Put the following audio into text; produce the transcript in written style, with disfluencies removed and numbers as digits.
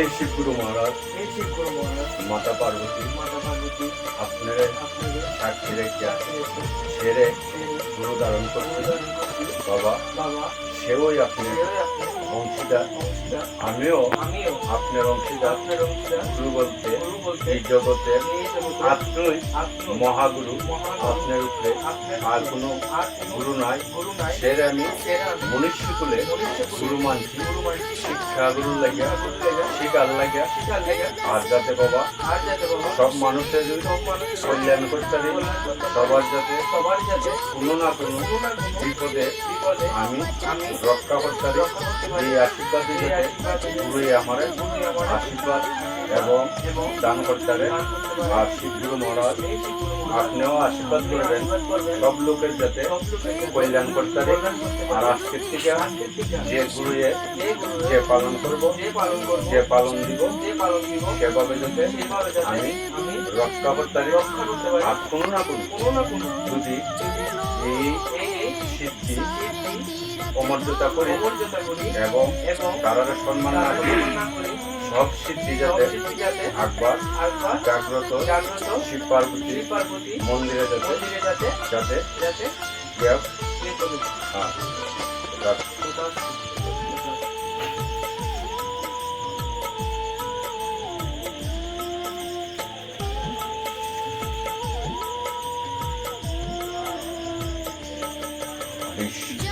এই শিব গুরু মহারাজ, মাতা পার্বতী আপনার সাক্ষী রেখা ছেড়ে গুরু ধারণ করছে বাবা, সেও আপনার অংশীদার, আমিও আপনার অংশীদার। গুরু বলতে এই জগতের আত্মই মহাগুরু, আপনার উপরে আর কোনো গুরু নাই। সেরে আমি মনুষ্য কুলে গুরু মানছি, শিক্ষা গুরু লাগিয়া শিকার লাগিয়া। আর যাতে বাবা সব মানুষের কল্যাণ করতে পারি, সবার যাতে কোনো না কোনো বিপদে আমি রক্ষা করতে পারি, এই আশীর্বাদ যাতে গুরুই আমার আশীর্বাদ এবং দান করতে পারে। আর শিব গুরু মহারাজ আপনিও আশীর্বাদ করবেন সব লোকের যাতে কল্যাণ করতে পারে। আর আজকের থেকে যে গুরুয়ে যে পালন করব, যে পালন দিব, সেভাবে যাতে আমি রক্ষা করতে পারি। আর কোনো না কোনো যদি এই সিদ্ধি অমর্যাদা করি এবং কারোর সম্মান না করি, সব সিদ্ধি যাতে আকবার জাগ্রত শিব পার্বতী মন্দিরে যাতে কেউ Fish.